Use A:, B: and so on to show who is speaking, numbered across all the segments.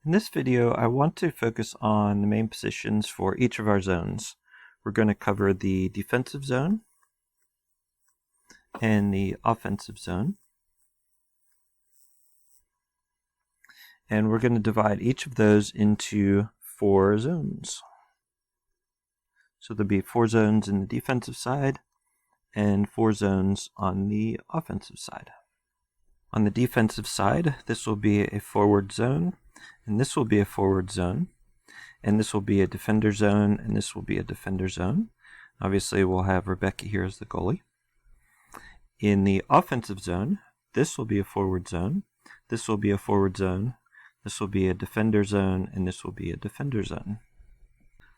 A: In this video, I want to focus on the main positions for each of our zones. We're going to cover the defensive zone and the offensive zone. And we're going to divide each of those into 4 zones. So there'll be 4 zones in the defensive side and 4 zones on the offensive side. On the defensive side, this will be a forward zone, and this will be a forward zone, and this will be a defender zone, and this will be a defender zone. Obviously, we'll have Rebecca here as the goalie. In the offensive zone, this will be a forward zone, this will be a forward zone, this will be a defender zone, and this will be a defender zone.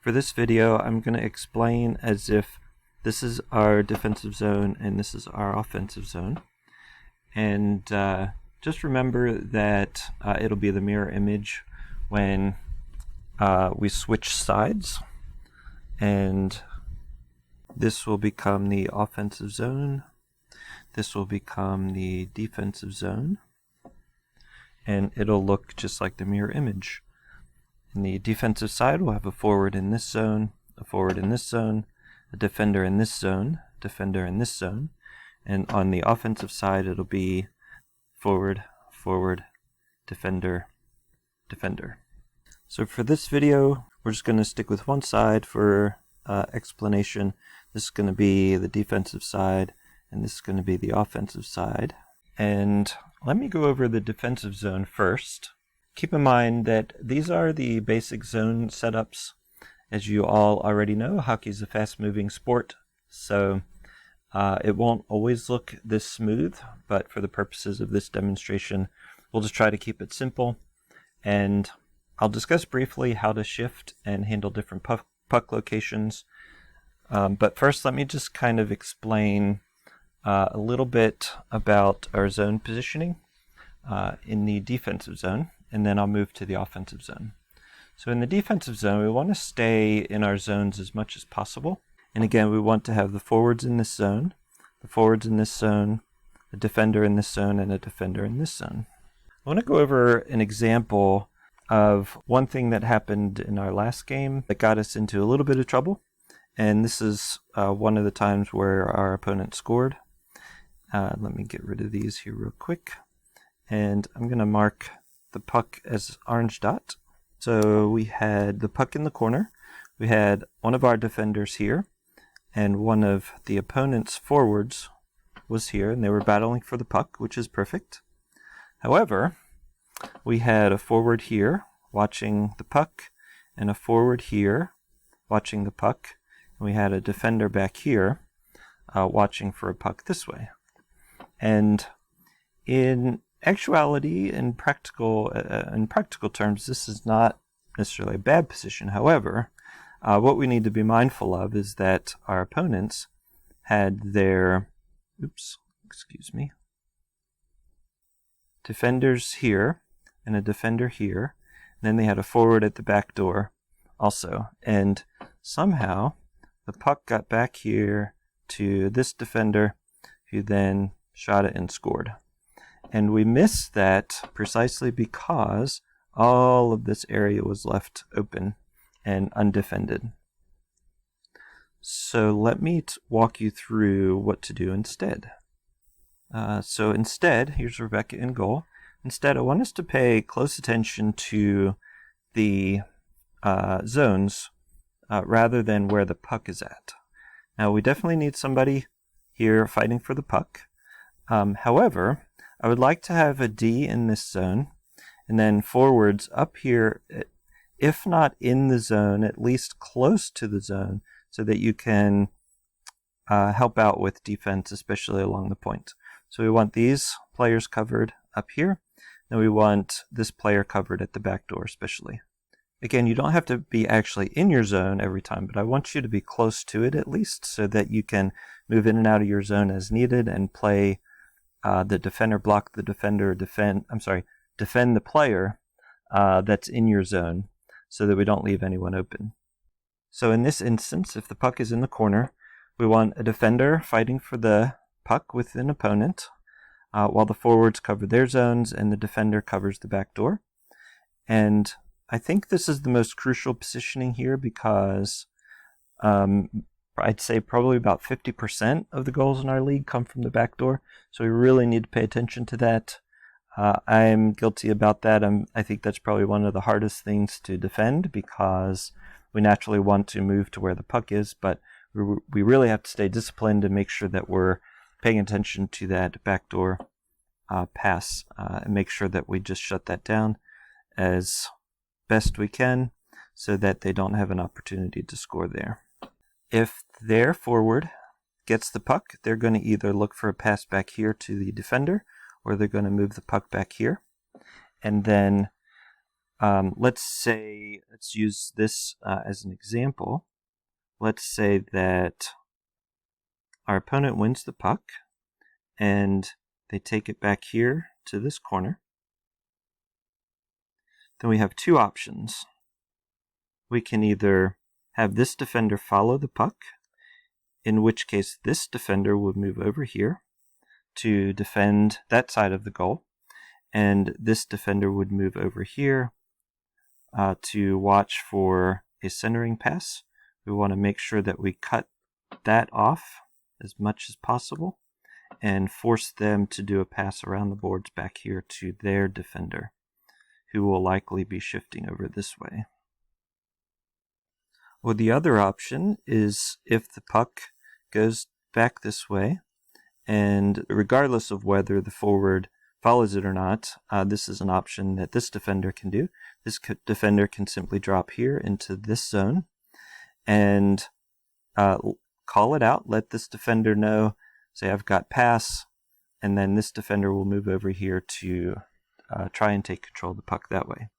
A: For this video, I'm going to explain as if this is our defensive zone and this is our offensive zone. And just remember that it'll be the mirror image when we switch sides. And this will become the offensive zone. This will become the defensive zone. And it'll look just like the mirror image. In the defensive side, we'll have a forward in this zone, a forward in this zone, a defender in this zone, defender in this zone. And on the offensive side, it'll be forward, forward, defender, defender. So for this video, we're just going to stick with one side for explanation. This is going to be the defensive side, and this is going to be the offensive side. And let me go over the defensive zone first. Keep in mind that these are the basic zone setups. As you all already know, hockey is a fast-moving sport, so it won't always look this smooth, but for the purposes of this demonstration, we'll just try to keep it simple. And I'll discuss briefly how to shift and handle different puck locations. But first, let me just kind of explain a little bit about our zone positioning in the defensive zone, and then I'll move to the offensive zone. So in the defensive zone, we want to stay in our zones as much as possible. And again, we want to have the forwards in this zone, the forwards in this zone, a defender in this zone, and a defender in this zone. I want to go over an example of one thing that happened in our last game that got us into a little bit of trouble. And this is one of the times where our opponent scored. Let me get rid of these here real quick. And I'm going to mark the puck as orange dot. So we had the puck in the corner. We had one of our defenders here, and one of the opponent's forwards was here, and they were battling for the puck, which is perfect. However, we had a forward here watching the puck, and a forward here watching the puck, and we had a defender back here watching for a puck this way. And in actuality, in practical terms, this is not necessarily a bad position. However, what we need to be mindful of is that our opponents had their, defenders here and a defender here. And then they had a forward at the back door also. And somehow the puck got back here to this defender, who then shot it and scored. And we missed that precisely because all of this area was left open and undefended. So let me walk you through what to do instead. So instead, here's Rebecca in goal. Instead, I want us to pay close attention to the zones rather than where the puck is at. Now, we definitely need somebody here fighting for the puck. However, I would like to have a D in this zone, and then forwards up here, if not in the zone, at least close to the zone, so that you can help out with defense, especially along the point. So we want these players covered up here, and we want this player covered at the back door especially. Again, you don't have to be actually in your zone every time, but I want you to be close to it at least, so that you can move in and out of your zone as needed and play the defender, block the defender, defend the player that's in your zone, so that we don't leave anyone open. So in this instance, if the puck is in the corner, we want a defender fighting for the puck with an opponent, while the forwards cover their zones and the defender covers the back door. And I think this is the most crucial positioning here because I'd say probably about 50% of the goals in our league come from the back door. So we really need to pay attention to that. I'm guilty about that. I think that's probably one of the hardest things to defend because we naturally want to move to where the puck is, but we really have to stay disciplined and make sure that we're paying attention to that backdoor pass and make sure that we just shut that down as best we can so that they don't have an opportunity to score there. If their forward gets the puck, they're going to either look for a pass back here to the defender or they're going to move the puck back here. And then let's use this as an example. Let's say that our opponent wins the puck and they take it back here to this corner. Then we have two options. We can either have this defender follow the puck, in which case this defender would move over here to defend that side of the goal, and this defender would move over here to watch for a centering pass. We want to make sure that we cut that off as much as possible and force them to do a pass around the boards back here to their defender, who will likely be shifting over this way. Well, the other option is if the puck goes back this way, and regardless of whether the forward follows it or not, this is an option that this defender can do. This defender can simply drop here into this zone and call it out, let this defender know, say I've got pass, and then this defender will move over here to try and take control of the puck that way.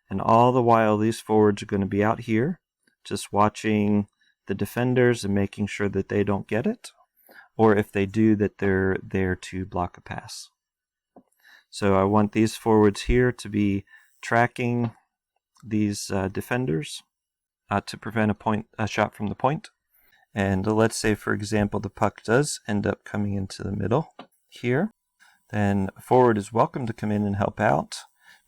A: And all the while these forwards are going to be out here just watching the defenders and making sure that they don't get it, or if they do, that they're there to block a pass. So I want these forwards here to be tracking these defenders to prevent a shot from the point. And let's say, for example, the puck does end up coming into the middle here. Then a forward is welcome to come in and help out.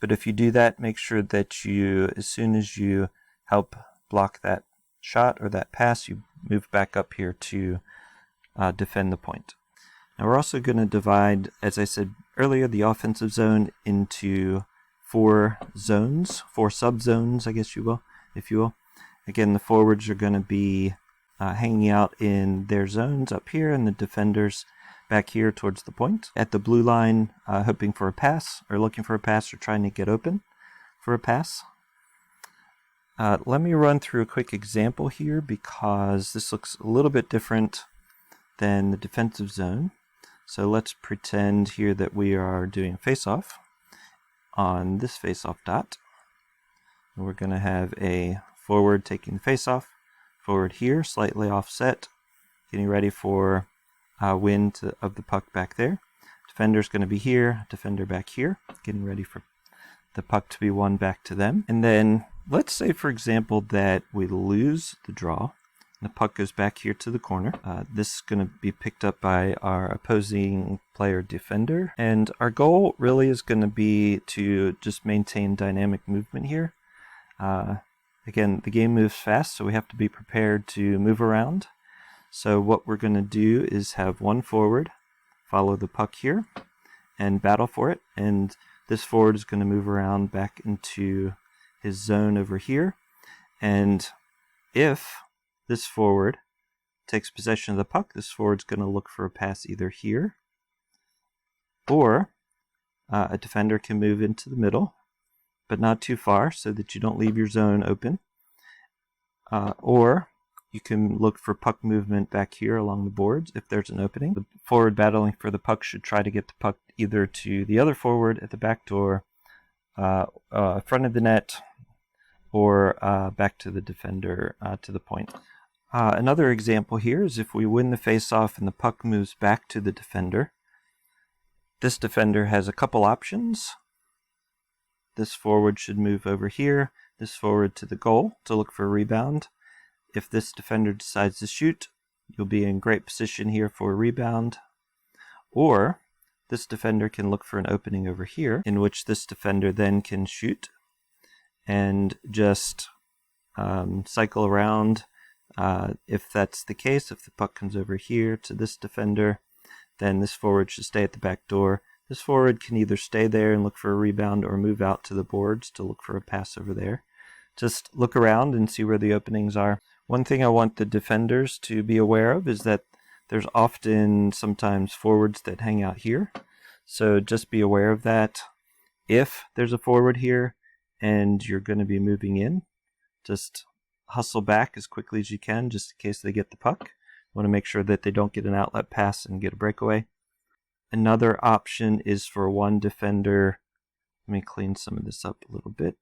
A: But if you do that, make sure that you, as soon as you help block that shot or that pass, you move back up here to defend the point. Now we're also going to divide, as I said earlier, the offensive zone into 4 zones, 4 sub-zones, I guess you will, if you will. Again, the forwards are going to be hanging out in their zones up here, and the defenders back here towards the point. At the blue line, hoping for a pass, or looking for a pass, or trying to get open for a pass. Let me run through a quick example here because this looks a little bit different than the defensive zone. So let's pretend here that we are doing a face-off on this face-off dot. And we're going to have a forward taking the face-off, forward here, slightly offset, getting ready for win of the puck back there. Defender's going to be here, defender back here, getting ready for the puck to be won back to them. And then let's say, for example, that we lose the draw. The puck goes back here to the corner. This is going to be picked up by our opposing player defender. And our goal really is going to be to just maintain dynamic movement here. Again, the game moves fast, so we have to be prepared to move around. So what we're going to do is have one forward follow the puck here and battle for it. And this forward is going to move around back into his zone over here. And if this forward takes possession of the puck, this forward's going to look for a pass either here, or a defender can move into the middle, but not too far so that you don't leave your zone open. Or you can look for puck movement back here along the boards if there's an opening. The forward battling for the puck should try to get the puck either to the other forward at the back door, front of the net, or back to the defender to the point. Another example here is if we win the face-off and the puck moves back to the defender. This defender has a couple options. This forward should move over here, this forward to the goal to look for a rebound. If this defender decides to shoot, you'll be in great position here for a rebound. Or this defender can look for an opening over here, in which this defender then can shoot and just cycle around. If that's the case, if the puck comes over here to this defender, then this forward should stay at the back door. This forward can either stay there and look for a rebound or move out to the boards to look for a pass over there. Just look around and see where the openings are. One thing I want the defenders to be aware of is that there's often sometimes forwards that hang out here. So just be aware of that. If there's a forward here and you're going to be moving in, just hustle back as quickly as you can just in case they get the puck. You want to make sure that they don't get an outlet pass and get a breakaway. Another option is for one defender. Let me clean some of this up a little bit.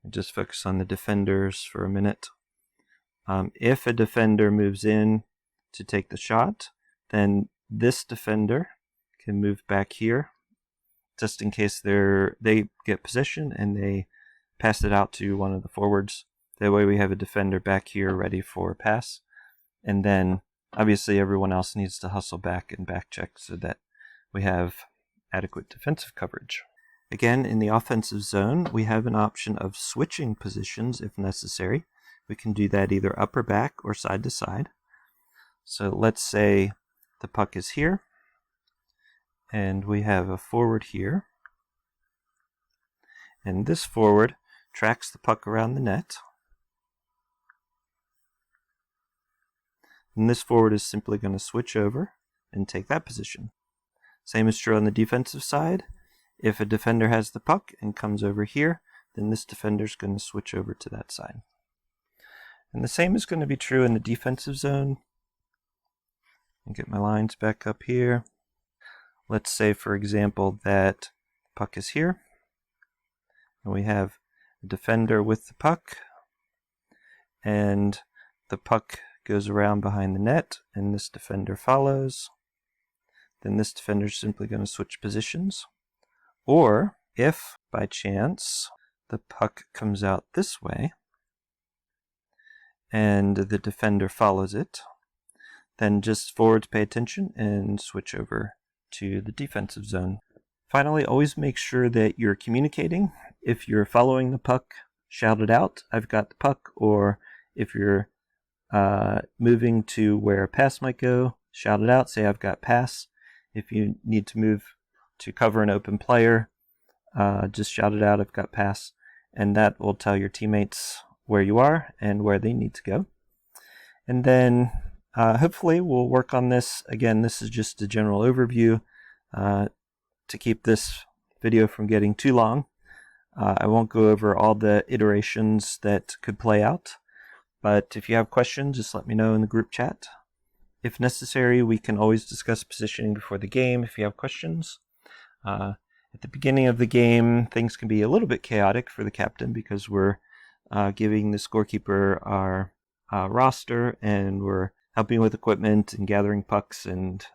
A: Just focus on the defenders for a minute. If a defender moves in to take the shot, then this defender can move back here just in case they get possession and they pass it out to one of the forwards. That way we have a defender back here ready for a pass. And then obviously everyone else needs to hustle back and back check so that we have adequate defensive coverage. Again, in the offensive zone, we have an option of switching positions if necessary. We can do that either up or back or side to side. So let's say the puck is here, and we have a forward here. And this forward tracks the puck around the net. And this forward is simply going to switch over and take that position. Same is true on the defensive side. If a defender has the puck and comes over here, then this defender is going to switch over to that side. And the same is going to be true in the defensive zone. I'll get my lines back up here. Let's say, for example, that the puck is here. And we have a defender with the puck. And the puck goes around behind the net, and this defender follows. Then this defender is simply going to switch positions. Or if, by chance, the puck comes out this way, and the defender follows it, then just forwards pay attention and switch over to the defensive zone. Finally, always make sure that you're communicating. If you're following the puck, shout it out, "I've got the puck," or if you're moving to where a pass might go, shout it out, say, "I've got pass." If you need to move to cover an open player, just shout it out, "I've got pass," and that will tell your teammates where you are and where they need to go. And then hopefully we'll work on this. Again, this is just a general overview to keep this video from getting too long. I won't go over all the iterations that could play out, but if you have questions, just let me know in the group chat. If necessary, we can always discuss positioning before the game if you have questions. At the beginning of the game, things can be a little bit chaotic for the captain because we're giving the scorekeeper our roster, and we're helping with equipment and gathering pucks and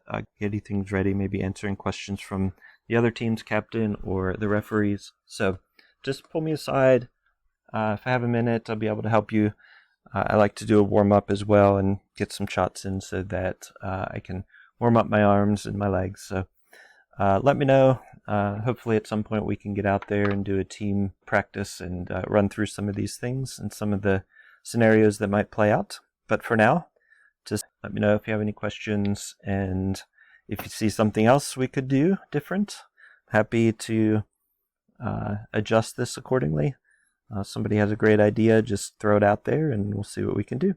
A: getting things ready, maybe answering questions from the other team's captain or the referees. So just pull me aside. If I have a minute, I'll be able to help you. I like to do a warm-up as well and get some shots in so that I can warm up my arms and my legs. So let me know. Hopefully at some point we can get out there and do a team practice and run through some of these things and some of the scenarios that might play out. But for now, just let me know if you have any questions, and if you see something else we could do different, happy to adjust this accordingly. Somebody has a great idea, just throw it out there and we'll see what we can do.